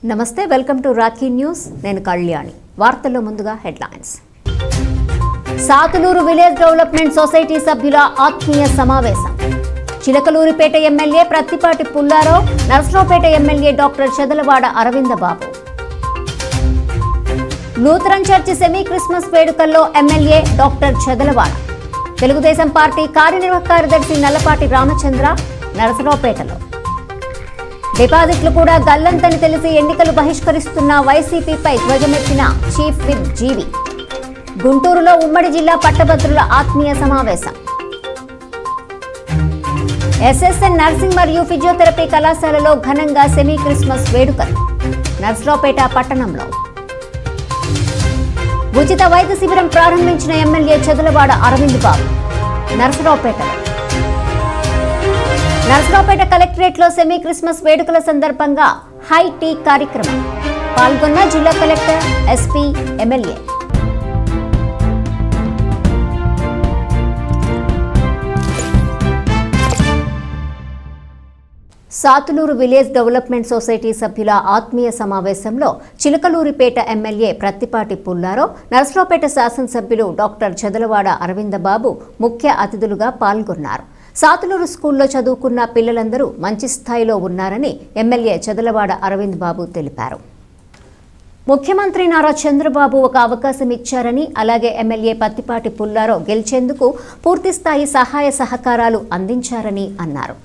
నమస్తే welcome to Rakhi news నేను కళ్యాణి వార్తల్లో ముందుగా headlines Sathuluru village development society సభ్యుల ఆత్మీయ సమావేశం Chilakaluripet MLA Prathipati Pullarao Narasaraopet MLA doctor Chadalavada Aravinda Babu Lutheran church semi Christmas వేడుకల్లో MLA doctor Chadalavada Telugu Desam party కార్యనిర్వాహక కార్యదర్శి నల్లపాటి రామచంద్ర నర్సరావుపేటలో డిపాజిట్లు కూడా గల్లంతని తెలిసి ఎన్నికలు బహిష్కరిస్తున్న వైసీపీపై ధ్వజమెత్తిన చీఫ్ విప్ జీవి గుంటూరులో ఉమ్మడి జిల్లా పట్టభద్రుల ఆత్మీయ సమావేశం ఎస్ఎస్ఎన్ నర్సింగ్ మరియు ఫిజియోథెరపీ కళాశాలలో ఘనంగా సెమీ క్రిస్మస్ వేడుకలు నర్సరావుపేట పట్టణంలో ఉచిత వైద్య శిబిరం ప్రారంభించిన ఎమ్మెల్యే చెదలవాడ అరవింద్ బాబు నర్సరావుపేట కలెక్టరేట్లో సెమీ క్రిస్మస్ వేడుకల సందర్భంగా హై టీ కార్యక్రమం పాల్గొన్న జిల్లా collector SP MLA Sathuluru village development society సభ్యుల ఆత్మీయ సమావేశంలో చిలకలూరిపేట ఎమ్మెల్యే ప్రత్తిపాటి పుల్లారావు నర్సరావుపేట శాసనసభ్యులు డాక్టర్ చెదలవాడ అరవింద బాబు ముఖ్య అతిథులుగా పాల్గొన్నారు. సాతులూరు స్కూల్లో చదువుకున్న పిల్లలందరూ మంచి స్థాయిలో ఉన్నారని ఎమ్మెల్యే చెదలవాడ అరవింద్ బాబు తెలిపారు. ముఖ్యమంత్రి నారా చంద్రబాబు ఒక అవకాశం ఇచ్చారని అలాగే ఎమ్మెల్యే ప్రత్తిపాటి పుల్లారావు గెలిచేందుకు పూర్తిస్థాయి సహాయ సహకారాలు అందించారని అన్నారు.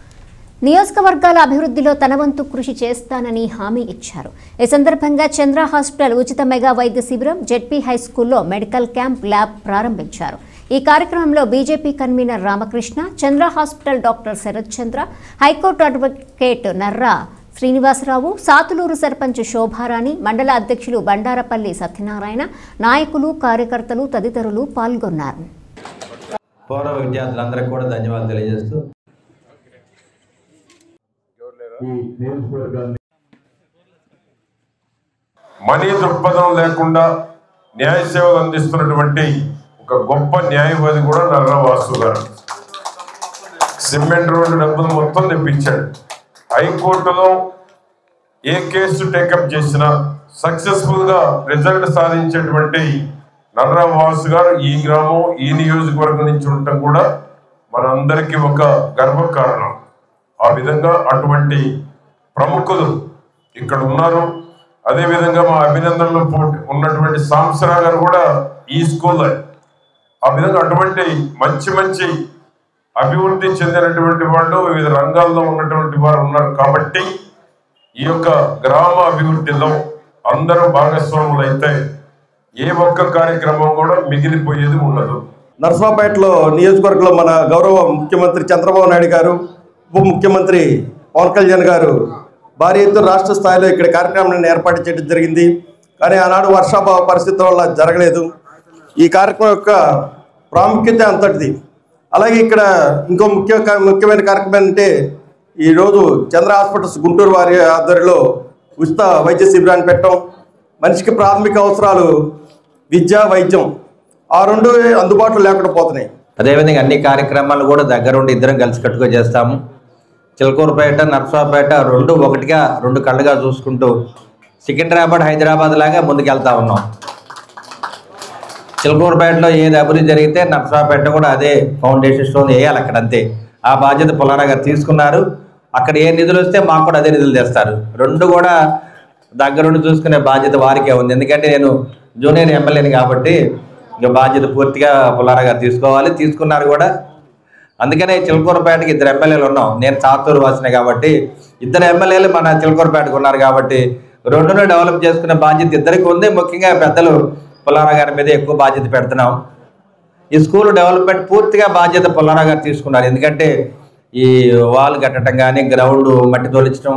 నియోజకవర్గాల అభివృద్ధిలో తన వంతు కృషి చేస్తానని హామీ ఇచ్చారు. ఈ సందర్భంగా చంద్ర హాస్పిటల్ ఉచిత మెగా వైద్య శిబిరం, జెడ్పీ హైస్కూల్లో మెడికల్ క్యాంప్ ల్యాబ్ ప్రారంభించారు. ఈ కార్యక్రమంలో బీజేపీ కన్వీనర్ రామకృష్ణ, చంద్ర హాస్పిటల్ డాక్టర్ శరత్ చంద్ర, హైకోర్టు అడ్వకేట్ నర్రా శ్రీనివాసరావు, సాతులూరు సర్పంచ్ శోభారాణి, మండల అధ్యక్షులు బండారపల్లి సత్యనారాయణ, నాయకులు, కార్యకర్తలు తదితరులు పాల్గొన్నారు. పూర్వ విద్యార్థులందరికీ కూడా ధన్యవాదాలు తెలియజేస్తూ మనీ దృక్పథం లేకుండా న్యాయ సేవలు అందిస్తున్నటువంటి ఒక గొప్ప న్యాయవాది కూడా నర్రా వాసు గారు. సిమెంట్ రోడ్డు డబ్బులు మొత్తం తెప్పించాడు. హైకోర్టులో ఏ కేసు టేకప్ చేసినా సక్సెస్ఫుల్ గా రిజల్ట్ సాధించేటువంటి నర్రా వాసు గారు ఈ గ్రామం, ఈ నియోజకవర్గం నుంచి ఉండటం కూడా మనందరికీ ఒక గర్వకారణం. ఆ విధంగా అటువంటి ప్రముఖులు ఇక్కడ ఉన్నారు. అదేవిధంగా మా అభినందనలో ఉన్నటువంటి సాంసరా గారు కూడా ఈ స్కూల్లో ఆ విధంగా అటువంటి మంచి మంచి అభివృద్ధి చెందినటువంటి వాళ్ళు వివిధ రంగాల్లో ఉన్నటువంటి వారు ఉన్నారు. కాబట్టి ఈ యొక్క గ్రామ అభివృద్ధిలో అందరూ భాగస్వాములు అయితే ఏ ఒక్క కార్యక్రమం కూడా మిగిలిపోయేది ఉండదు. నర్సరావుపేటలో నియోజకవర్గంలో మన గౌరవ ముఖ్యమంత్రి చంద్రబాబు నాయుడు గారు, ఉప ముఖ్యమంత్రి పవన్ కళ్యాణ్ గారు భారీ ఎత్తున రాష్ట్ర స్థాయిలో ఇక్కడ కార్యక్రమాన్ని ఏర్పాటు చేయడం జరిగింది. కానీ ఆనాడు వర్షాభావ పరిస్థితుల వల్ల జరగలేదు. ఈ కార్యక్రమం యొక్క ప్రాముఖ్యత అంతటిది. అలాగే ఇక్కడ ఇంకో ముఖ్యమైన కార్యక్రమం అంటే ఈరోజు చంద్ర హాస్పిటల్స్ గుంటూరు వారి ఆధ్వర్యంలో ఉచిత వైద్య శిబిరాన్ని పెట్టడం, మనిషికి ప్రాథమిక అవసరాలు విద్య, వైద్యం ఆ రెండు అందుబాటులో లేకుండా పోతున్నాయి. అదేవిధంగా అన్ని కార్యక్రమాలు కూడా దగ్గరుండి ఇద్దరం కలిసికట్టుగా చేస్తాము. చిలకూరుపేట, నర్సరావుపేట రెండు కళ్ళుగా చూసుకుంటూ సికింద్రాబాద్, హైదరాబాద్ లాగా ముందుకెళ్తా ఉన్నాం. చిలకూరుపేటలో ఏది అభివృద్ధి జరిగితే నర్సరావుపేట కూడా అదే ఫౌండేషన్ స్టోన్ వేయాలి అక్కడ, అంతే. ఆ బాధ్యత పుల్లారావు గారు తీసుకున్నారు. అక్కడ ఏ నిధులు వస్తే మాకు కూడా అదే నిధులు తెస్తారు. రెండు కూడా దగ్గరుండి చూసుకునే బాధ్యత వారికే ఉంది. ఎందుకంటే నేను జూనియర్ ఎమ్మెల్యేని కాబట్టి ఇక బాధ్యత పూర్తిగా పుల్లారావు గారు తీసుకోవాలి, తీసుకున్నారు కూడా. అందుకనే చిలకూరుపేటకి 2 ఎమ్మెల్యేలు ఉన్నాం. నేను సాతూరు వాసినే కాబట్టి 2 ఎమ్మెల్యేలు మన చిలకూరుపేటకు ఉన్నారు. కాబట్టి రెండును డెవలప్ చేసుకునే బాధ్యత ఇద్దరికి ఉంది. ముఖ్యంగా పెద్దలు పుల్లారావు గారి మీద ఎక్కువ బాధ్యత పెడుతున్నాం. ఈ స్కూల్ డెవలప్మెంట్ పూర్తిగా బాధ్యత పుల్లారావు గారు తీసుకున్నారు. ఎందుకంటే ఈ వాల్ కట్టడం కానీ, గ్రౌండ్ మట్టి తొలించడం,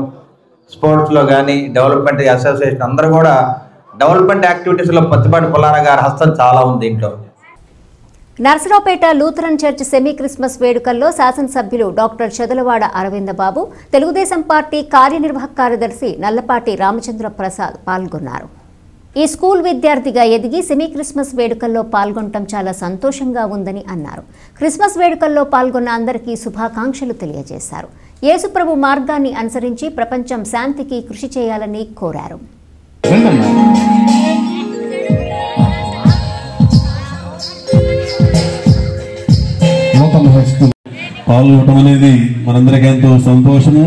స్పోర్ట్స్లో కానీ, డెవలప్మెంట్ అసోసియేషన్ అందరూ కూడా డెవలప్మెంట్ యాక్టివిటీస్లో ప్రతిపాటి పుల్లారావు గారి హస్తం చాలా ఉంది దీంట్లో. Narasaraopet Lutheran church semi Christmas వేడుకల్లో శాసనసభ్యులు డాక్టర్ చెదలవాడ అరవింద బాబు, తెలుగుదేశం పార్టీ కార్యనిర్వాహక కార్యదర్శి నల్లపాటి రామచంద్ర ప్రసాద్ పాల్గొన్నారు. ఈ స్కూల్ విద్యార్థిగా ఎదిగి సెమీ క్రిస్మస్ వేడుకల్లో పాల్గొనడం చాలా సంతోషంగా ఉందని అన్నారు. క్రిస్మస్ వేడుకల్లో పాల్గొన్న అందరికీ శుభాకాంక్షలు తెలియజేశారు. యేసుప్రభు మార్గాన్ని అనుసరించి ప్రపంచం శాంతికి కృషి చేయాలని కోరారు. పాల్గొనడం అనేది మనందరికీ ఎంతో సంతోషము.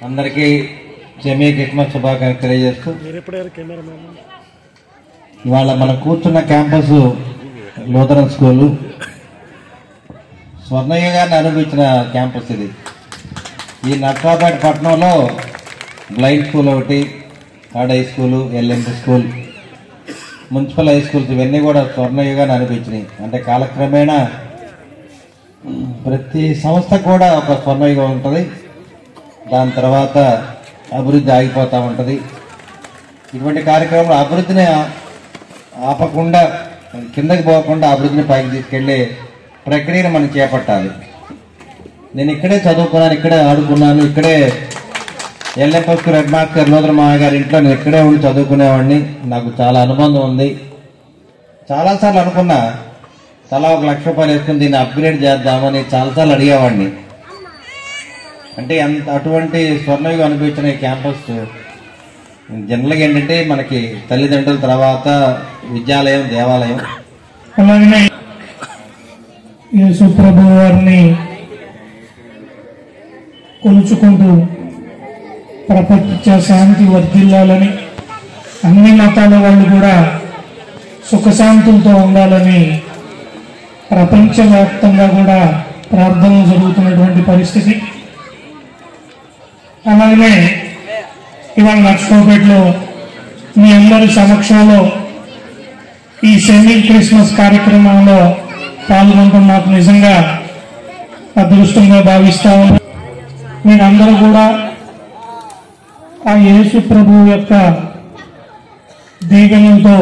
అందరికీ సెమీ క్రిస్మస్ శుభాకాంక్షలు తెలియజేస్తూ, ఇవాళ మనం కూర్చున్న క్యాంపస్ లూథరన్ స్కూలు స్వర్ణయుగాన్ని అనుభవించిన క్యాంపస్ ఇది. ఈ నర్సాపేట పట్టణంలో బ్లైండ్ స్కూల్ ఒకటి, third high school, LMP school, municipal high schools ఇవన్నీ కూడా స్వర్ణయుగాన్ని అనిపించినాయి. అంటే కాలక్రమేణా ప్రతి సంస్థ కూడా ఒక స్వర్ణయుగం ఉంటుంది, దాని తర్వాత అభివృద్ధి ఆగిపోతూ ఉంటుంది. ఇటువంటి కార్యక్రమంలో అభివృద్ధిని ఆపకుండా, కిందకి పోకుండా అభివృద్ధిని పైకి తీసుకెళ్లే ప్రక్రియను మనం చేపట్టాలి. నేను ఇక్కడే చదువుకున్నాను, ఇక్కడే ఆడుకున్నాను, ఇక్కడే ఎల్ఎంఎస్ హెడ్ మాస్టర్ లోదర మామయ్య గారి ఇంట్లో నేను ఇక్కడే ఉండి చదువుకునేవాడిని. నాకు చాలా అనుబంధం ఉంది. చాలాసార్లు అనుకున్నా తలా 1 లక్ష రూపాయలు వేసుకుని దీన్ని అప్గ్రేడ్ చేద్దామని చాలాసార్లు అడిగేవాడిని. అంటే అటువంటి స్వర్ణయుగం అనిపించిన ఈ క్యాంపస్ జనరల్గా ఏంటంటే మనకి తల్లిదండ్రుల తర్వాత విద్యాలయం, దేవాలయం. అలాగనే యేసుప్రభు వారిని కొలుచుకుంటూ ప్రపంచ శాంతి వర్ధిల్లాలని, అన్ని మతాల వాళ్ళు కూడా సుఖశాంతులతో ఉండాలని ప్రపంచవ్యాప్తంగా కూడా ప్రార్థనలు జరుగుతున్నటువంటి పరిస్థితి. అలాగనే ఇవాళ నర్సాపేటలో మీ అందరి సమక్షంలో ఈ సెమీ క్రిస్మస్ కార్యక్రమంలో పాల్గొనడం నాకు నిజంగా అదృష్టంగా భావిస్తా ఉన్నాను. మీరందరూ కూడా ఆ యేసు ప్రభువు యొక్క దీవెనలతో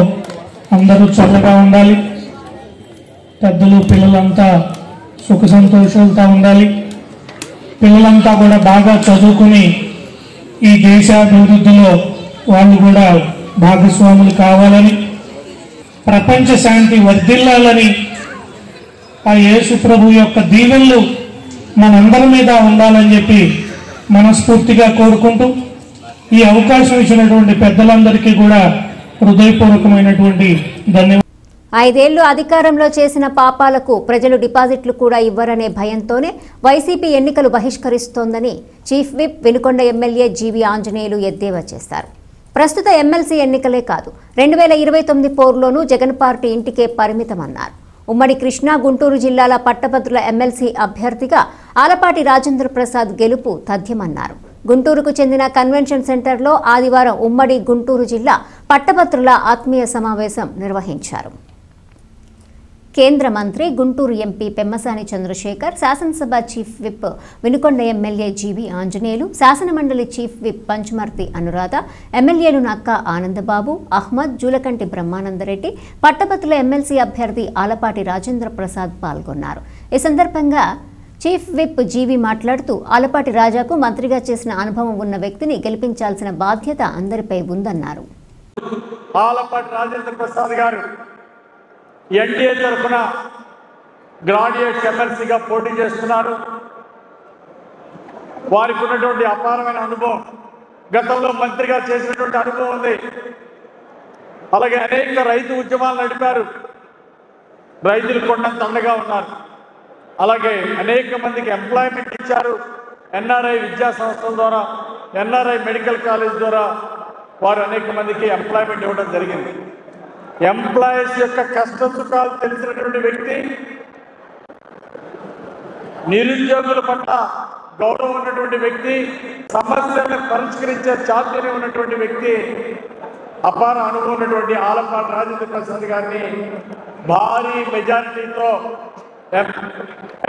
అందరూ చల్లగా ఉండాలి. పెద్దలు పిల్లలంతా సుఖ సంతోషాలతో ఉండాలి. పిల్లలంతా కూడా బాగా చదువుకుని ఈ దేశాభివృద్ధిలో వాళ్ళు కూడా భాగస్వాములు కావాలని, ప్రపంచ శాంతి వర్ధిల్లాలని, ఆ యేసు ప్రభు యొక్క దీవెనలు మనందరి మీద ఉండాలని చెప్పి మనస్ఫూర్తిగా కోరుకుంటూ, ఈ అవకాశం ఇచ్చినటువంటి పెద్దలందరికీ కూడా హృదయపూర్వకమైనటువంటి ధన్యవాదాలు. 5 ఏళ్లు అధికారంలో చేసిన పాపాలకు ప్రజలు డిపాజిట్లు కూడా ఇవ్వరనే భయంతోనే వైసీపీ ఎన్నికలు బహిష్కరిస్తోందని చీఫ్ విప్ వినుకొండ ఎమ్మెల్యే జీవి ఆంజనేయులు ఎద్దేవా చేశారు. ప్రస్తుత ఎమ్మెల్సీ ఎన్నికలే కాదు, 2029 పోరులోనూ జగన్ పార్టీ ఇంటికే పరిమితమన్నారు. ఉమ్మడి కృష్ణా, గుంటూరు జిల్లాల పట్టభద్రుల ఎమ్మెల్సీ అభ్యర్థిగా ఆలపాటి రాజేంద్ర ప్రసాద్ గెలుపు తథ్యమన్నారు. గుంటూరుకు చెందిన కన్వెన్షన్ సెంటర్లో ఆదివారం ఉమ్మడి గుంటూరు జిల్లా పట్టభద్రుల ఆత్మీయ సమావేశం నిర్వహించారు. కేంద్ర మంత్రి, గుంటూరు ఎంపీ పెమ్మసాని చంద్రశేఖర్, శాసనసభ చీఫ్ విప్ వినుకొండ ఎమ్మెల్యే జీవి ఆంజనేయులు, శాసనమండలి చీఫ్ విప్ పంచుమర్తి అనురాధ, ఎమ్మెల్యేలు నక్కా ఆనందబాబు, అహ్మద్, జూలకంటి బ్రహ్మానందరెడ్డి, పట్టభద్రుల ఎమ్మెల్సీ అభ్యర్థి ఆలపాటి రాజేంద్ర ప్రసాద్ పాల్గొన్నారు. ఈ సందర్భంగా చీఫ్ విప్ జీవి మాట్లాడుతూ, ఆలపాటి రాజాకు మంత్రిగా చేసిన అనుభవం ఉన్న వ్యక్తిని గెలిపించాల్సిన బాధ్యత అందరిపై ఉందన్నారు. ఆలపాటి రాజేంద్ర ప్రసాద్ గారు ఎన్డీఏ తరఫున గ్రాడ్యుయేట్స్ ఎమ్మెల్సీగా పోటీ చేస్తున్నారు. వారికి ఉన్నటువంటి అపారమైన అనుభవం, గతంలో మంత్రిగా చేసినటువంటి అనుభవం ఉంది. అలాగే అనేక రైతు ఉద్యమాలు నడిపారు, రైతులు కొండంత అండగా ఉన్నారు. అలాగే అనేక మందికి ఎంప్లాయ్మెంట్ ఇచ్చారు. ఎన్ఆర్ఐ విద్యా సంస్థల ద్వారా, ఎన్ఆర్ఐ మెడికల్ కాలేజ్ ద్వారా వారు అనేక మందికి ఎంప్లాయ్మెంట్ ఇవ్వడం జరిగింది. ఎంప్లాయీస్ యొక్క కష్ట సుఖాలు తెలిసినటువంటి వ్యక్తి, నిరుద్యోగుల పట్ల గౌరవం ఉన్నటువంటి వ్యక్తి, సమస్యలను పరిష్కరించే చాతుర్యం ఉన్నటువంటి వ్యక్తి, అపార అనుభవం ఉన్నటువంటి ఆలపాటి రాజేంద్ర ప్రసాద్ గారిని భారీ మెజారిటీతో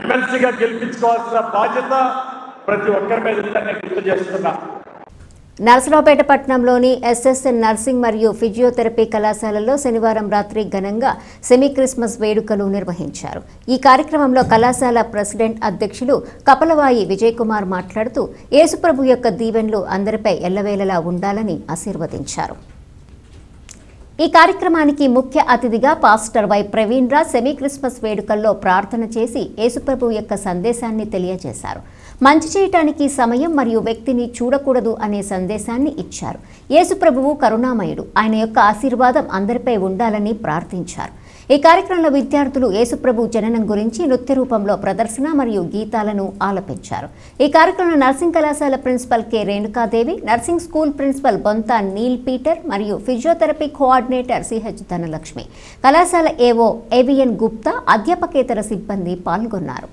ఎమ్మెల్సీగా గెలిపించుకోవాల్సిన బాధ్యత ప్రతి ఒక్కరి మీద ఉందని గుర్తు చేస్తున్నా. నరసరావుపేట పట్టణంలోని ఎస్ఎస్ఎన్ నర్సింగ్ మరియు ఫిజియోథెరపీ కళాశాలలో శనివారం రాత్రి ఘనంగా సెమీ క్రిస్మస్ వేడుకలు నిర్వహించారు. ఈ కార్యక్రమంలో కళాశాల ప్రెసిడెంట్ అధ్యక్షులు కపలవాయి విజయ్ కుమార్ మాట్లాడుతూ యేసుప్రభు యొక్క దీవెనలు అందరిపై ఎల్లవేళలా ఉండాలని ఆశీర్వదించారు. ఈ కార్యక్రమానికి ముఖ్య అతిథిగా pastor Y Praveen Raj semi Christmas వేడుకల్లో ప్రార్థన చేసి యేసుప్రభు యొక్క సందేశాన్ని తెలియజేశారు. మంచి చేయటానికి సమయం మరియు వ్యక్తిని చూడకూడదు అనే సందేశాన్ని ఇచ్చారు. యేసుప్రభువు కరుణామయుడు, ఆయన యొక్క ఆశీర్వాదం అందరిపై ఉండాలని ప్రార్థించారు. ఈ కార్యక్రమంలో విద్యార్థులు యేసుప్రభు జననం గురించి నృత్య రూపంలో ప్రదర్శన మరియు గీతాలను ఆలపించారు. ఈ కార్యక్రమంలో నర్సింగ్ కళాశాల principal K Renukadevi, nursing school principal Bonta Neel Peter మరియు ఫిజియోథెరపీ కోఆర్డినేటర్ సిహెచ్ ధనలక్ష్మి, కళాశాల ఏవో ఏవిఎన్ గుప్తా, అధ్యాపకేతర సిబ్బంది పాల్గొన్నారు.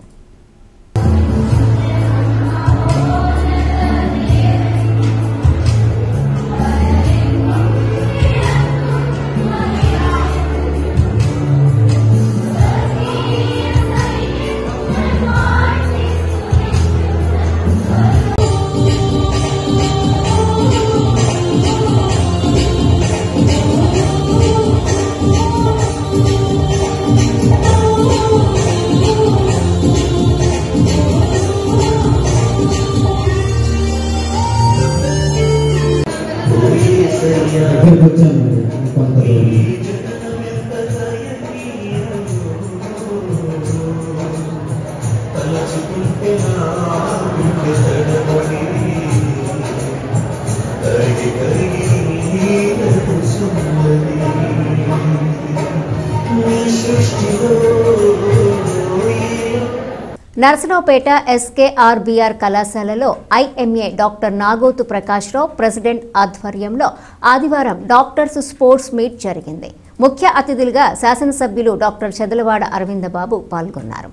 నరసరావుపేట ఎస్కేఆర్బీఆర్ కళాశాలలో IMA doctor Nagothu Prakash Rao president ఆధ్వర్యంలో ఆదివారం డాక్టర్స్ స్పోర్ట్స్ మీట్ జరిగింది. ముఖ్య అతిథులుగా శాసనసభ్యులు డాక్టర్ చెదలవాడ అరవిందబాబు పాల్గొన్నారు.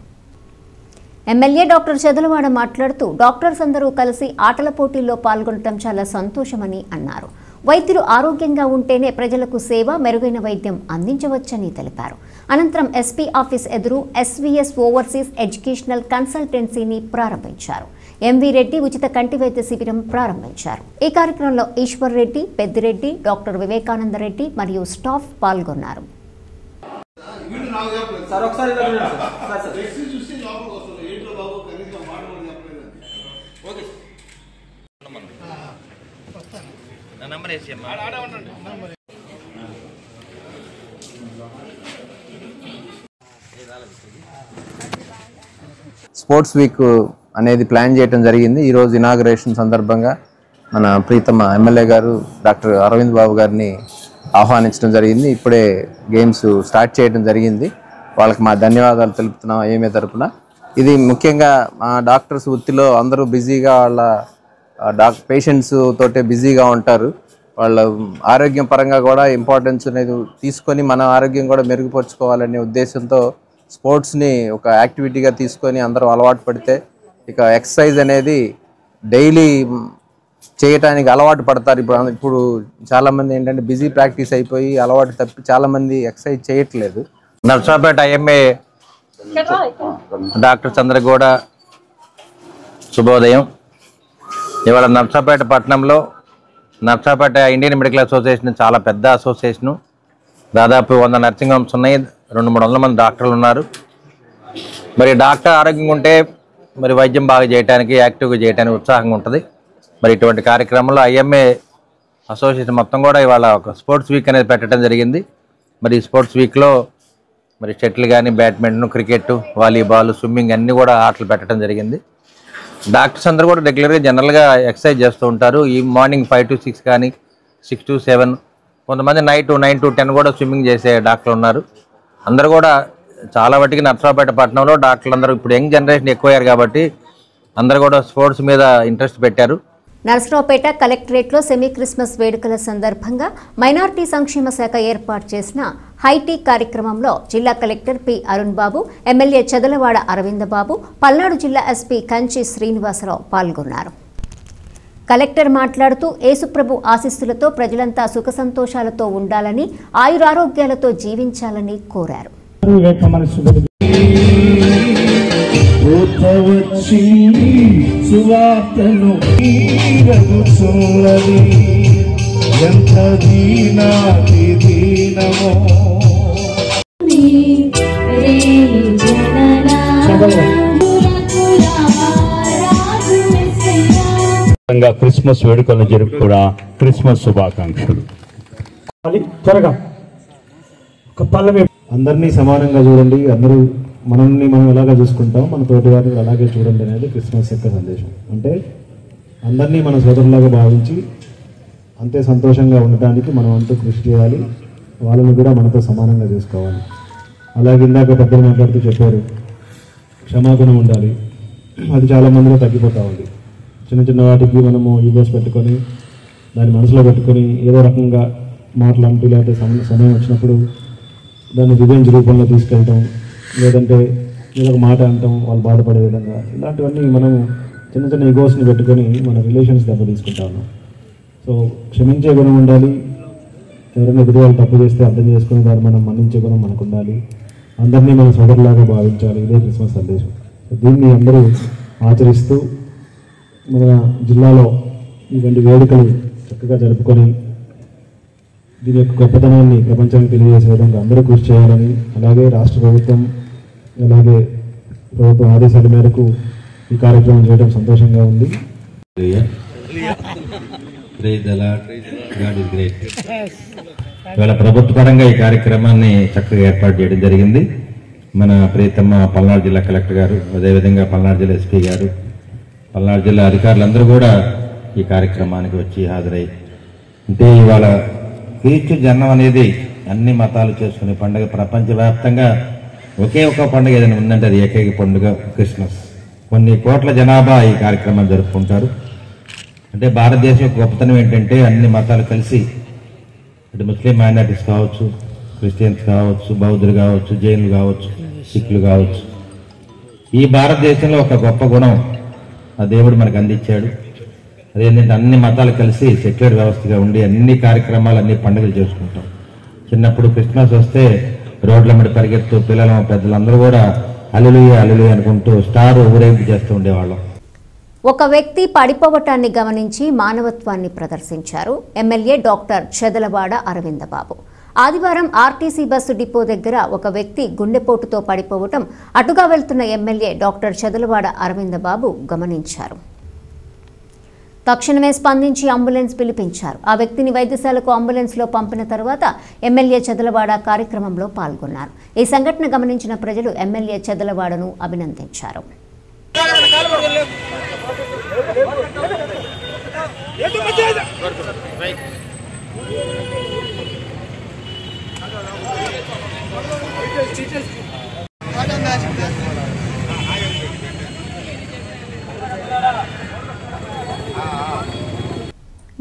ఎమ్మెల్యే డాక్టర్ చెదలవాడ మాట్లాడుతూ డాక్టర్స్ అందరూ కలిసి ఆటల పోటీల్లో పాల్గొనడం చాలా సంతోషమని అన్నారు. వైద్యులు ఆరోగ్యంగా ఉంటేనే ప్రజలకు సేవ, మెరుగైన వైద్యం అందించవచ్చని తెలిపారు. అనంతరం ఎస్పీ ఆఫీస్ ఎదురు ఎస్వీఎస్ ఓవర్సీస్ ఎడ్యుకేషనల్ కన్సల్టెన్సీని ప్రారంభించారు. ఎంవీ రెడ్డి ఉచిత కంటి వైద్య శిబిరం ప్రారంభించారు. ఈ కార్యక్రమంలో ఈశ్వర్ రెడ్డి, పెద్దిరెడ్డి, డాక్టర్ వివేకానంద రెడ్డి మరియు స్టాఫ్ పాల్గొన్నారు. స్పోర్ట్స్ వీక్ అనేది ప్లాన్ చేయడం జరిగింది. ఈరోజు ఇనాగరేషన్ సందర్భంగా మన ప్రీతమ ఎమ్మెల్యే గారు డాక్టర్ అరవింద్ బాబు గారిని ఆహ్వానించడం జరిగింది. ఇప్పుడే గేమ్స్ స్టార్ట్ చేయడం జరిగింది. వాళ్ళకి మా ధన్యవాదాలు తెలుపుతున్నాం ఏమే తరపున. ఇది ముఖ్యంగా మా డాక్టర్స్ వృత్తిలో అందరూ బిజీగా వాళ్ళ పేషెంట్స్ తోటే బిజీగా ఉంటారు. వాళ్ళ ఆరోగ్యం పరంగా కూడా ఇంపార్టెన్స్ అనేది తీసుకొని మన ఆరోగ్యం కూడా మెరుగుపరుచుకోవాలనే ఉద్దేశంతో స్పోర్ట్స్ని ఒక యాక్టివిటీగా తీసుకొని అందరూ అలవాటు పడితే ఇక ఎక్సర్సైజ్ అనేది డైలీ చేయటానికి అలవాటు పడతారు. ఇప్పుడు చాలామంది ఏంటంటే బిజీ ప్రాక్టీస్ అయిపోయి అలవాటు తప్పి చాలామంది ఎక్సర్సైజ్ చేయట్లేదు. నర్సాపేట ఐఎంఏ డాక్టర్ చంద్రగౌడ శుభోదయం. ఇవాళ నర్సాపేట పట్టణంలో నర్సాపేట ఇండియన్ మెడికల్ అసోసియేషన్ చాలా పెద్ద అసోసియేషను. దాదాపు 100 నర్సింగ్ హోమ్స్ ఉన్నాయి, 200-300 మంది డాక్టర్లు ఉన్నారు. మరి డాక్టర్ ఆరోగ్యంగా ఉంటే మరి వైద్యం బాగా చేయడానికి, యాక్టివ్గా చేయడానికి ఉత్సాహంగా ఉంటుంది. మరి ఇటువంటి కార్యక్రమంలో ఐఎంఏ అసోసియేషన్ మొత్తం కూడా ఇవాళ ఒక స్పోర్ట్స్ వీక్ అనేది పెట్టడం జరిగింది. మరి ఈ స్పోర్ట్స్ వీక్లో మరి షటిల్ కానీ, బ్యాడ్మింటన్, క్రికెట్, వాలీబాల్, స్విమ్మింగ్ అన్నీ కూడా ఆటలు పెట్టడం జరిగింది. డాక్టర్స్ అందరూ కూడా రెగ్యులర్గా జనరల్గా ఎక్సర్సైజ్ చేస్తూ ఉంటారు. ఈ మార్నింగ్ 5 to 6 కానీ, 6 to 7, కొంతమంది నైట్ 9 to 10 కూడా స్విమ్మింగ్ చేసే డాక్టర్లు ఉన్నారు. అందరూ కూడా చాలా వాటికి నర్సరావుపేట పట్టణంలో డాక్టర్లు అందరూ ఇప్పుడు యంగ్ జనరేషన్ ఎక్కువయ్యారు కాబట్టి అందరూ కూడా స్పోర్ట్స్ మీద ఇంట్రెస్ట్ పెట్టారు. నరసరావుపేట కలెక్టరేట్లో సెమీ క్రిస్మస్ వేడుకల సందర్భంగా మైనార్టీ సంక్షేమ శాఖ ఏర్పాటు చేసిన హైటీ కార్యక్రమంలో జిల్లా కలెక్టర్ పి అరుణ్ బాబు, ఎమ్మెల్యే చదలవాడ అరవింద బాబు, పల్నాడు జిల్లా ఎస్పీ కంచి శ్రీనివాసరావు పాల్గొన్నారు. కలెక్టర్ మాట్లాడుతూ యేసుప్రభు ఆశీస్సులతో ప్రజలంతా సుఖ సంతోషాలతో ఉండాలని, ఆయురారోగ్యాలతో జీవించాలని కోరారు. క్రిస్మస్ వేడుకలను జరుపుకున్న క్రిస్మస్ శుభాకాంక్షలు. అందరినీ సమానంగా చూడండి, అందరూ మనల్ని మనం ఎలాగా చూసుకుంటాం, మన తోటి వారిని అలాగే చూడండి అనేది క్రిస్మస్ యొక్క సందేశం. అంటే అందరినీ మన సోదరులాగా భావించి అంతే సంతోషంగా ఉండటానికి మనం అంటూ కృషి చేయాలి, వాళ్ళని కూడా మనతో సమానంగా చూసుకోవాలి. అలాగే ఇందాక పెద్దలు మాట్లాడుతూ చెప్పారు, క్షమాగుణ ఉండాలి. అది చాలా మందిలో తగ్గిపోతూ ఉంది. చిన్న చిన్న వాటికి మనము ఈగోస్ పెట్టుకొని దాన్ని మనసులో పెట్టుకొని ఏదో రకంగా మాట్లాడుతూ లేకపోతే సమయం వచ్చినప్పుడు దాన్ని రివెంజ్ రూపంలో తీసుకెళ్ళటం, లేదంటే ఏదో ఒక మాట అంటాం వాళ్ళు బాధపడే విధంగా, ఇలాంటివన్నీ మనము చిన్న చిన్న ఈగోస్ని పెట్టుకొని మన రిలేషన్స్ దెబ్బ తీసుకుంటా ఉన్నాం. సో క్షమించే గుణం ఉండాలి. ఎవరైనా ఎదురు వాళ్ళు తప్పు చేస్తే అర్థం చేసుకుని దాన్ని మనం మన్నించే గుణం మనకు ఉండాలి. అందరినీ మన సోదరులాగా భావించాలి. ఇదే క్రిస్మస్ సందేశం. దీన్ని అందరూ ఆచరిస్తూ మన జిల్లాలో ఇటువంటి వేడుకలు చక్కగా జరుపుకొని దీని యొక్క గొప్పతనాన్ని ప్రపంచానికి తెలియజేసే విధంగా అందరూ కృషి చేయాలని, అలాగే రాష్ట్ర ప్రభుత్వం అలాగే ప్రభుత్వం ఆదేశాల మేరకు ఈ కార్యక్రమం చేయడం సంతోషంగా ఉంది. ఇవాళ ప్రభుత్వ పరంగా ఈ కార్యక్రమాన్ని చక్కగా ఏర్పాటు చేయడం జరిగింది. మన ప్రియతమ పల్నాడు జిల్లా కలెక్టర్ గారు, అదేవిధంగా పల్నాడు జిల్లా ఎస్పీ గారు, పల్నాడు జిల్లా అధికారులందరూ కూడా ఈ కార్యక్రమానికి వచ్చి హాజరై, అంటే ఇవాళ క్రీస్తు జన్మం అనేది అన్ని మతాలు చేసుకునే పండుగ. ప్రపంచవ్యాప్తంగా ఒకే ఒక పండుగ ఏదైనా ఉందంటే అది ఏకైక పండుగ క్రిస్మస్. కొన్ని కోట్ల జనాభా ఈ కార్యక్రమాన్ని జరుపుకుంటారు. అంటే భారతదేశం యొక్క గొప్పతనం ఏంటంటే అన్ని మతాలు కలిసి, అంటే ముస్లిం మైనారిటీస్ కావచ్చు, క్రిస్టియన్స్ కావచ్చు, బౌద్ధులు కావచ్చు, జైనులు కావచ్చు, సిక్కులు కావచ్చు, ఈ భారతదేశంలో ఒక గొప్ప గుణం ఆ దేవుడు మనకు అందించాడు. అదేంటంటే అన్ని మతాలు కలిసి సెక్యులర్ వ్యవస్థగా ఉండి అన్ని కార్యక్రమాలు, అన్ని పండుగలు చేసుకుంటాం. చిన్నప్పుడు క్రిస్మస్ వస్తే రోడ్ల మీద పరిగెత్తు పిల్లలు పెద్దలందరూ కూడా హల్లెలూయా హల్లెలూయా అనుకుంటూ స్టార్ ఊరేగింపు చేస్తూ ఉండేవాళ్ళం. ఒక వ్యక్తి పడిపోవటాన్ని గమనించి మానవత్వాన్ని ప్రదర్శించారు ఎమ్మెల్యే డాక్టర్ చదలవాడ అరవింద బాబు. ఆదివారం ఆర్టీసీ బస్సు డిపో దగ్గర ఒక వ్యక్తి గుండెపోటుతో పడిపోవటం అటుగా వెళ్తున్న ఎమ్మెల్యే డాక్టర్ చదలవాడ అరవింద బాబు గమనించారు. తక్షణమే స్పందించి అంబులెన్స్ పిలిపించారు. ఆ వ్యక్తిని వైద్యశాలకు అంబులెన్స్లో పంపిన తర్వాత ఎమ్మెల్యే చదలవాడ కార్యక్రమంలో పాల్గొన్నారు. ఈ సంఘటన గమనించిన ప్రజలు ఎమ్మెల్యే చదలవాడను అభినందించారు.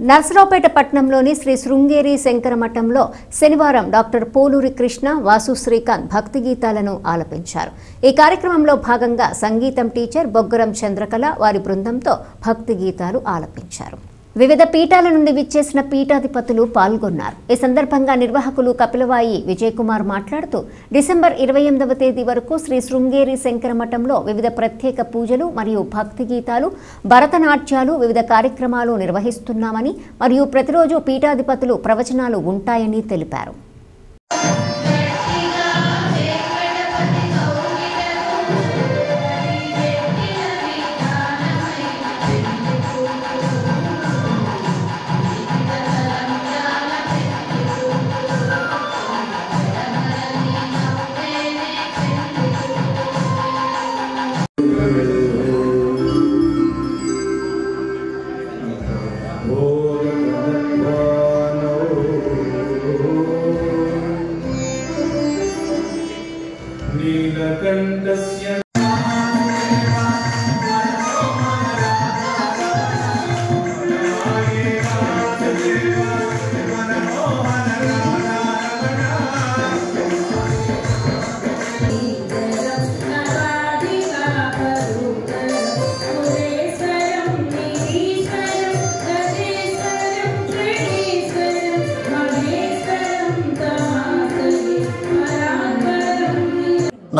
నర్సరావుపేట పట్టణంలోని శ్రీ శృంగేరి శంకర మఠంలో శనివారం డాక్టర్ పోలూరి కృష్ణ, వాసు శ్రీకాంత్ భక్తి గీతాలను ఆలపించారు. ఈ కార్యక్రమంలో భాగంగా సంగీతం టీచర్ బొగ్గరం చంద్రకళ వారి బృందంతో భక్తి గీతాలు ఆలపించారు. వివిధ పీఠాల నుండి విచ్చేసిన పీఠాధిపతులు పాల్గొన్నారు. ఈ సందర్భంగా నిర్వాహకులు కపిలవాయి విజయ్ కుమార్ మాట్లాడుతూ డిసెంబర్ 28వ తేదీ వరకు శ్రీ శృంగేరి శంకర మఠంలో వివిధ ప్రత్యేక పూజలు మరియు భక్తి గీతాలు, భరతనాట్యాలు, వివిధ కార్యక్రమాలు నిర్వహిస్తున్నామని మరియు ప్రతిరోజు పీఠాధిపతులు ప్రవచనాలు ఉంటాయని తెలిపారు.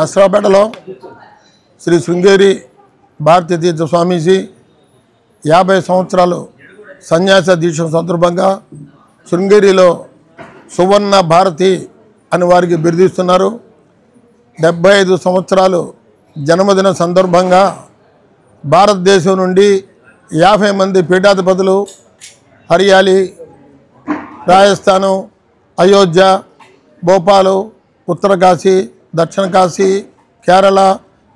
నర్సరావుపేటలో శ్రీ శృంగేరి భారతీ తీర్థ స్వామీజీ 50 సంవత్సరాలు సన్యాస దీక్ష సందర్భంగా శృంగేరిలో సువర్ణ భారతి అని వారికి బిరుదిస్తున్నారు. 75 సంవత్సరాలు జన్మదిన సందర్భంగా భారతదేశం నుండి 50 మంది పీఠాధిపతులు హరియాలి, రాజస్థానం, అయోధ్య, భోపాలు, ఉత్తరకాశీ, దక్షిణ కాశీ, కేరళ,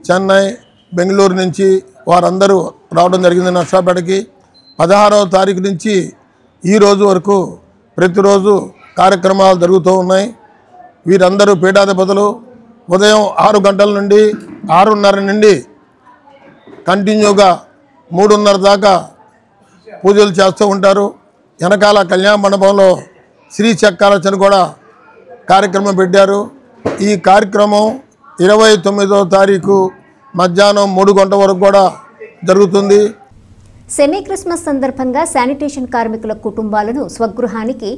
చెన్నై, బెంగళూరు నుంచి వారందరూ రావడం జరిగింది. నర్సరావుపేటకి 16వ తారీఖు నుంచి ఈ రోజు వరకు ప్రతిరోజు కార్యక్రమాలు జరుగుతూ ఉన్నాయి. వీరందరూ పీఠాధిపతులు ఉదయం 6 గంటల నుండి 6:30 నుండి కంటిన్యూగా 3:30 దాకా పూజలు చేస్తూ ఉంటారు. వెనకాల కళ్యాణ మండపంలో శ్రీ చక్రార్చన కూడా కార్యక్రమం పెట్టారు. ఈ కార్యక్రమం 29వ తారీఖు మధ్యాహ్నం 3 గంటల వరకు కూడా జరుగుతుంది. సెమీ క్రిస్మస్ సందర్భంగా శానిటేషన్ కార్మికుల కుటుంబాలను స్వగృహానికి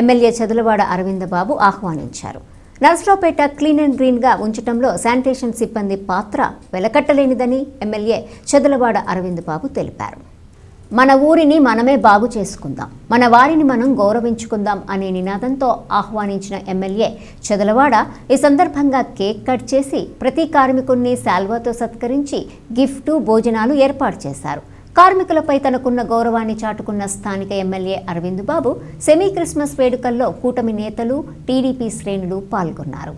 ఎమ్మెల్యే చదలవాడ అరవిందబాబు ఆహ్వానించారు. నర్సరావుపేట క్లీన్ అండ్ గ్రీన్గా ఉంచడంలో శానిటేషన్ సిబ్బంది పాత్ర వెలకట్టలేనిదని ఎమ్మెల్యే చదలవాడ అరవిందబాబు తెలిపారు. మన ఊరిని మనమే బాగు చేసుకుందాం, మన వారిని మనం గౌరవించుకుందాం అనే నినాదంతో ఆహ్వానించిన ఎమ్మెల్యే చదలవాడ ఈ సందర్భంగా కేక్ కట్ చేసి ప్రతి కార్మికుడిని శాల్వాతో సత్కరించి గిఫ్టు, భోజనాలు ఏర్పాటు చేశారు. కార్మికులపై తనకున్న గౌరవాన్ని చాటుకున్న స్థానిక ఎమ్మెల్యే అరవింద్ బాబు సెమీ క్రిస్మస్ వేడుకల్లో కూటమి నేతలు, టీడీపీ శ్రేణులు పాల్గొన్నారు.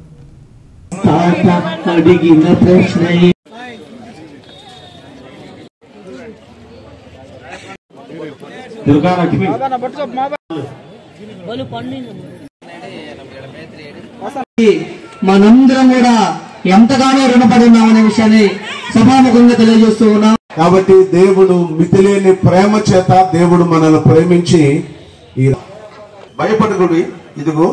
మనందరం కూడా ఎంతగానో రుణపడి ఉన్నామనే విషయాన్ని సభాముఖంగా తెలియజేస్తూ ఉన్నాం. కాబట్టి దేవుడు మితిలేని ప్రేమ చేత దేవుడు మనల్ని ప్రేమించి భయపడకుడి, ఇదిగో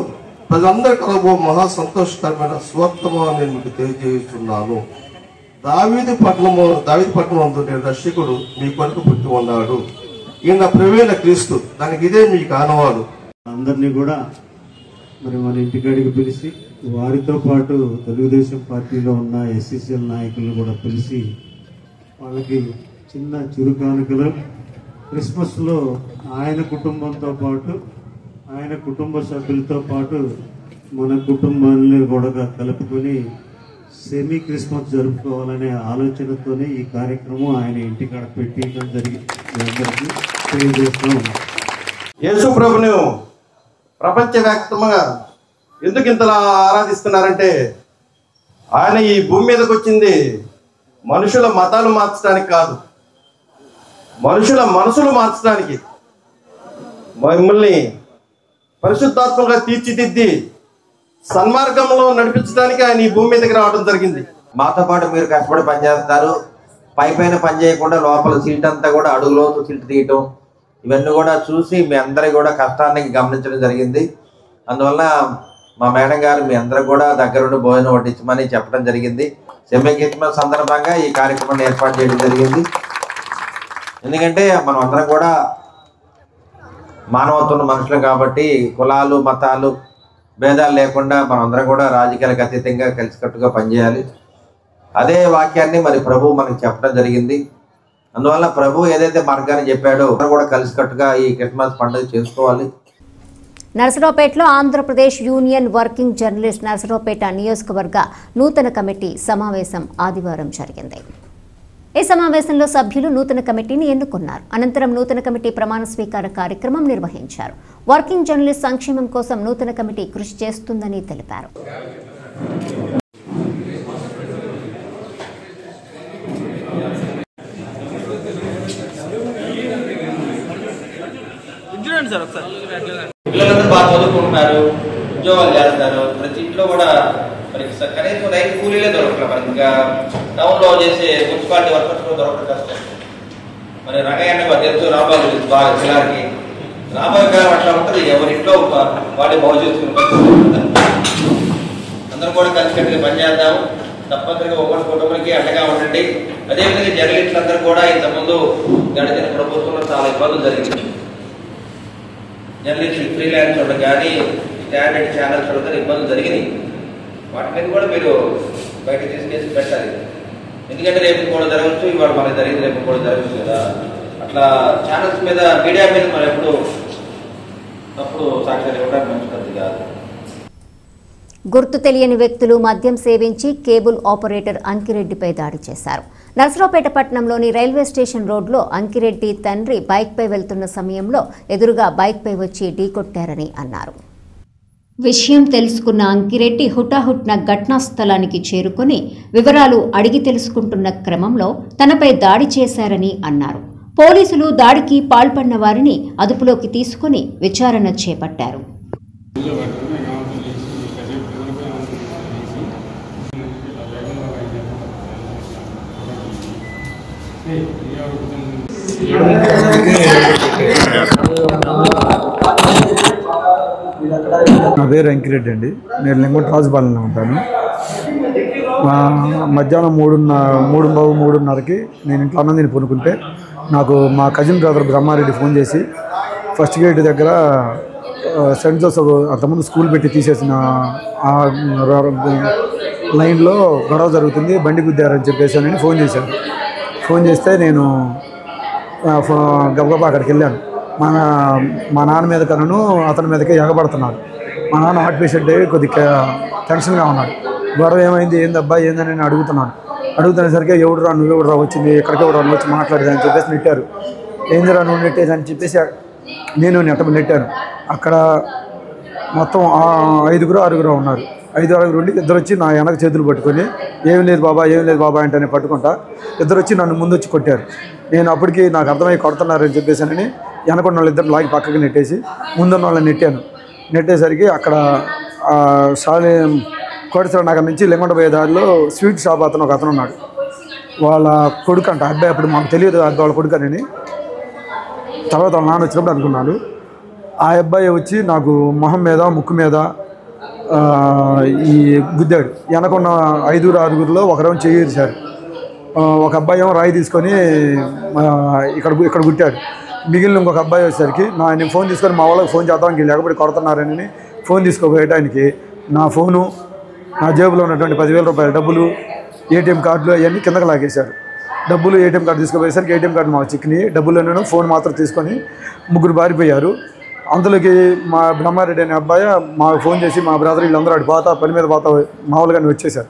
ప్రజలందరి కలగో మహా సంతోషకరమైన స్వర్తమని నేను మీకు తెలియజేస్తున్నాను. దావీదు పట్టణం రక్షకుడు మీ కొరకు పుట్టి ఉన్నాడు. ఈయన ప్రవీణ క్రీస్తు, దానికి ఇదే మీకు ఆనవాడు. అందరినీ కూడా మరి మన ఇంటికాడికి పిలిచి వారితో పాటు తెలుగుదేశం పార్టీలో ఉన్న ఎస్సీసీఎల్ నాయకులను కూడా పిలిచి వాళ్ళకి చిన్న చిరుకానుకలు క్రిస్మస్లో ఆయన కుటుంబంతో పాటు ఆయన కుటుంబ సభ్యులతో పాటు మన కుటుంబాన్ని కూడా కలుపుకొని సెమీ క్రిస్మస్ జరుపుకోవాలనే ఆలోచనతోనే ఈ కార్యక్రమం ఆయన ఇంటికాడ పెట్టడం జరిగింది. తెలియజేస్తున్నాం. యేసు ప్రభుని ప్రపంచవ్యాప్తంగా ఎందుకు ఇంతలా ఆరాధిస్తున్నారంటే ఆయన ఈ భూమి మీదకి వచ్చింది మనుషుల మతాలు మార్చడానికి కాదు, మనుషుల మనసులు మార్చడానికి, మిమ్మల్ని పరిశుద్ధాత్మగా తీర్చిదిద్ది సన్మార్గంలో నడిపించడానికి ఆయన ఈ భూమి మీదకి రావడం జరిగింది. మాతో పాటు మీరు కష్టపడి పనిచేస్తారు. పైన పని చేయకుండా లోపల సిల్ట్ అంతా కూడా అడుగులోతు సిల్ట్ తీయటం, ఇవన్నీ కూడా చూసి మీ అందరి కూడా కష్టాన్ని గమనించడం జరిగింది. అందువల్ల మా మేడం గారు మీ అందరూ కూడా దగ్గరుండి భోజనం వడ్డించమని చెప్పడం జరిగింది. సెమీ క్రిస్మస్ సందర్భంగా ఈ కార్యక్రమాన్ని ఏర్పాటు చేయడం జరిగింది. ఎందుకంటే మనం అందరం కూడా మానవత్వం మనుషులు కాబట్టి కులాలు, మతాలు, భేదాలు లేకుండా మనం అందరం కూడా రాజకీయాలకు అతీతంగా కలిసికట్టుగా పనిచేయాలి. అదే వాక్యాన్ని మరి ప్రభు మనకి చెప్పడం జరిగింది. అందువల్ల ప్రభు ఏదైతే మార్గాన్ని చెప్పాడో అందరూ కూడా కలిసికట్టుగా ఈ క్రిస్మస్ పండుగ చేసుకోవాలి. నర్సరావుపేటలో Andhra Pradesh union working journalist Narasaraopet నియోజకవర్గ నూతన కమిటీ సమావేశం ఆదివారం జరిగింది. ఈ సమావేశంలో సభ్యులు నూతన కమిటీని ఎన్నుకున్నారు. అనంతరం నూతన కమిటీ ప్రమాణ స్వీకార కార్యక్రమం నిర్వహించారు. వర్కింగ్ జర్నలిస్ట్ సంక్షేమం కోసం నూతన కమిటీ కృషి చేస్తుందని తెలిపారు. పిల్లలందరూ బాగా చదువుకుంటున్నారు, ఉద్యోగాలు చేస్తారు. ప్రతి ఇంట్లో కూడా మరి కనీసం రైతు కూలీలే దొరకలేదు. మరి ఇంకా టౌన్లో చేసే మున్సిపాలిటీ వర్కర్స్ కూడా దొరకడం కష్టం. మరి రంగయ్య తెలుసు, రాబాబు బాగా జిల్లాకి రాబోయే కాలం అట్లా ఉంటుంది. ఎవరింట్లో వాడి బాగు చేసుకుని అందరం కూడా కలిసికట్టుగా పనిచేద్దాము. తప్పనిసరిగా ఒకరి కుటుంబానికి అండగా ఉండండి. అదేవిధంగా జర్నలిస్టులందరూ కూడా ఇంతకుముందు గడిచిన ప్రభుత్వంలో చాలా ఇబ్బందులు జరిగింది. జర్నలిస్టులు ఫ్రీలాన్స్ వాళ్ళు కానీ స్టాండర్డ్ ఛానల్స్ వాళ్ళు ఇబ్బందులు జరిగినాయి. వాటి మీద కూడా మీరు బయటకు తీసుకెళ్ళి పెట్టాలి. ఎందుకంటే రేపు కూడా జరగచ్చు, ఇవాళ మనకి జరిగింది రేపు కూడా జరగచ్చు కదా. అట్లా ఛానల్స్ మీద మీడియా మీద మనం ఎప్పుడు తప్పుడు సాక్ష్యాలు ఇవ్వడానికి మంచి పద్ధతి కాదు. గుర్తు తెలియని వ్యక్తులు మద్యం సేవించి కేబుల్ ఆపరేటర్ అంకిరెడ్డిపై దాడి చేశారు. నర్సరావుపేట పట్టణంలోని రైల్వే స్టేషన్ రోడ్లో అంకిరెడ్డి తండ్రి బైక్పై వెళ్తున్న సమయంలో ఎదురుగా బైక్పై వచ్చి ఢీకొట్టారని అన్నారు. విషయం తెలుసుకున్న అంకిరెడ్డి హుటాహుట్న ఘటనా స్థలానికి చేరుకుని వివరాలు అడిగి తెలుసుకుంటున్న క్రమంలో తనపై దాడి చేశారని అన్నారు. పోలీసులు దాడికి పాల్పడిన వారిని అదుపులోకి తీసుకుని విచారణ చేపట్టారు. నా పేరు అంకిరెడ్డి అండి. నేను లింగం రాజుపాలెంలో ఉంటాను. మధ్యాహ్నం 3:30కి నేను ఇంట్లో అన్నం తిని పడుకుంటే నాకు మా కజిన్ బ్రదర్ బ్రహ్మారెడ్డి ఫోన్ చేసి ఫస్ట్ గేట్ దగ్గర సెంట్ జోసెఫ్ అంతకుముందు స్కూల్ పెట్టి తీసేసిన ఆ లైన్లో గొడవ జరుగుతుంది, బండి గుద్దారని చెప్పేసి అని ఫోన్ చేశాను. ఫోన్ చేస్తే నేను గబగబా అక్కడికి వెళ్ళాను. మా నాన్న మీద కన్నా అతని మీదకే ఎగబడుతున్నారు. మా నాన్న హార్ట్ పేషెంట్ కొద్దిగా టెన్షన్గా ఉన్నాడు. గొడవ ఏమైంది, ఏందబ్బా ఏందని నేను అడుగుతునేసరికి ఎవడురా నువ్వెవడురా వచ్చింది, ఎక్కడికి ఎవరు వచ్చి మాట్లాడేదని చెప్పేసి నెట్టారు. ఏందిరా నువ్వు నెట్టేది అని చెప్పేసి నేను నెట్టాను. అక్కడ మొత్తం 5-6 ఉన్నారు. 5-6 ఉండి ఇద్దరు వచ్చి నా వెనక చేతులు పట్టుకొని ఏం లేదు బాబా అంటే పట్టుకుంటా ఇద్దరు వచ్చి నన్ను ముందు వచ్చి కొట్టారు. నేను అప్పటికి నాకు అర్థమై కొడుతున్నారని చెప్పేసి అని వెనకున్న వాళ్ళు ఇద్దరు లాగి పక్కకి నెట్టేసి ముందున్న వాళ్ళని నెట్టేసరికి అక్కడ కోటేశ్వర నగర్ నుంచి లింగొండ పోయే దారిలో స్వీట్ షాప్ ఒక అతను ఉన్నాడు. వాళ్ళ కొడుకు అంట అబ్బాయి. అప్పుడు మాకు తెలియదు వాళ్ళ కొడుకు అని. తర్వాత వాళ్ళ నాన్న వచ్చినప్పుడు అనుకున్నాను. ఆ అబ్బాయి వచ్చి నాకు మొహం మీద ముక్కు మీద ఈ గుద్దాడు. వెనకున్న 5-6లో ఒక రౌండ్ చేయించారు. ఒక అబ్బాయి ఏమో రాయి తీసుకొని ఇక్కడ గుట్టాడు. మిగిలిన ఇంకొక అబ్బాయి వచ్చేసరికి నేను ఫోన్ తీసుకొని మా వాళ్ళకి ఫోన్ చేద్దాం లేకపోతే కొడుతున్నారని ఫోన్ తీసుకోపోయేటానికి నా ఫోను, నా జేబులో ఉన్నటువంటి 10,000 రూపాయల డబ్బులు, ఏటీఎం కార్డులు అవన్నీ కిందకి లాగేశారు. డబ్బులు ఏటీఎం కార్డు తీసుకుపోయేసరికి ఏటీఎం కార్డు మాకు చిక్కినాయి. డబ్బులు ఫోన్ మాత్రం తీసుకొని 3 పారిపోయారు. అందులోకి మా బ్రహ్మారెడ్డి అనే అబ్బాయి మాకు ఫోన్ చేసి మా బ్రదర్ వీళ్ళందరూ అటు పని మీద పోతా మామూలుగానే వచ్చేసారు.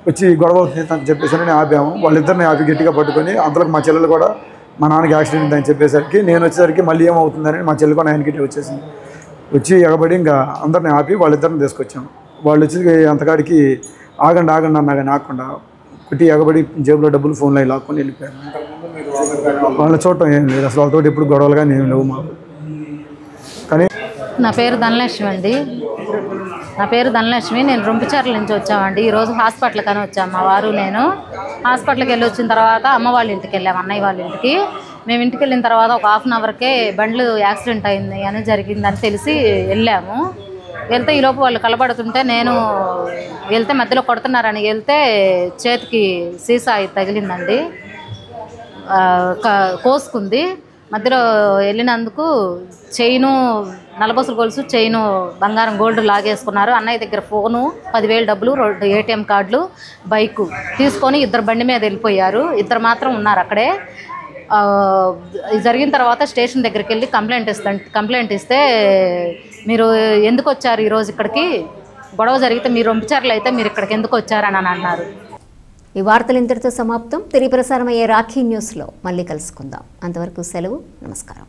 వచ్చి గొడవ అవుతుంది అని చెప్పేసి ఆపాము. వాళ్ళిద్దరిని ఆపి గట్టిగా పట్టుకొని అందులోకి మా చెల్లెలు కూడా మా నాన్నకి యాక్సిడెంట్ అని చెప్పేసరికి నేను వచ్చేసరికి మళ్ళీ ఏమవుతుందని మా చెల్లి కూడా ఆయనకి వచ్చేసింది. వచ్చి ఎగబడి ఇంకా అందరిని ఆపి వాళ్ళిద్దరిని తీసుకొచ్చాము. వాళ్ళు వచ్చి అంతకాడికి ఆగండి అన్నా కానీ ఆగకుండా కుట్టి ఎగబడి జేబులో డబ్బులు ఫోన్లో లాక్కొని వెళ్ళిపోయారు. వాళ్ళని చూడటం ఏం లేదు అసలు. వాళ్ళతో ఎప్పుడు గొడవలు కానీ ఏం లేవు మాకు. కానీ నా పేరు ధనలక్ష్మి అండి. నేను రొంపిచర్ల నుంచి వచ్చామండి. ఈరోజు హాస్పిటల్కి అని వచ్చాము. మా వారు నేను హాస్పిటల్కి వెళ్ళి వచ్చిన తర్వాత అమ్మ వాళ్ళ ఇంటికి వెళ్ళాము, అన్నయ్య వాళ్ళ ఇంటికి. మేము ఇంటికి వెళ్ళిన తర్వాత ఒక 1/2 అవర్కే బండ్లు యాక్సిడెంట్ అయింది అని జరిగిందని తెలిసి వెళ్ళాము. వెళ్తే ఈలోపు వాళ్ళు కలబడుతుంటే నేను వెళ్తే మధ్యలో కొడుతున్నారని వెళ్తే చేతికి సీసా తగిలిందండి, కోసుకుంది. మధ్యలో వెళ్ళినందుకు చైను, నలబొసలు గొలుసు, చైను, బంగారం గోల్డ్ లాగేసుకున్నారు. అన్నయ్య దగ్గర ఫోను, 10,000 డబ్బులు, 2 ఏటీఎం కార్డులు, బైకు తీసుకొని ఇద్దరు బండి మీద వెళ్ళిపోయారు. ఇద్దరు మాత్రం ఉన్నారు అక్కడే. జరిగిన తర్వాత స్టేషన్ దగ్గరికి వెళ్ళి కంప్లైంట్ ఇస్తే మీరు ఎందుకు వచ్చారు ఈరోజు ఇక్కడికి, గొడవ జరిగితే మీరు రొంపిచర్లు అయితే మీరు ఇక్కడికి ఎందుకు వచ్చారని అన్నారు. ఈ వార్తలు ఇంతటితో సమాప్తం. తిరిగి ప్రసారమయ్యే రాఖీ న్యూస్లో మళ్ళీ కలుసుకుందాం. అంతవరకు సెలవు. నమస్కారం.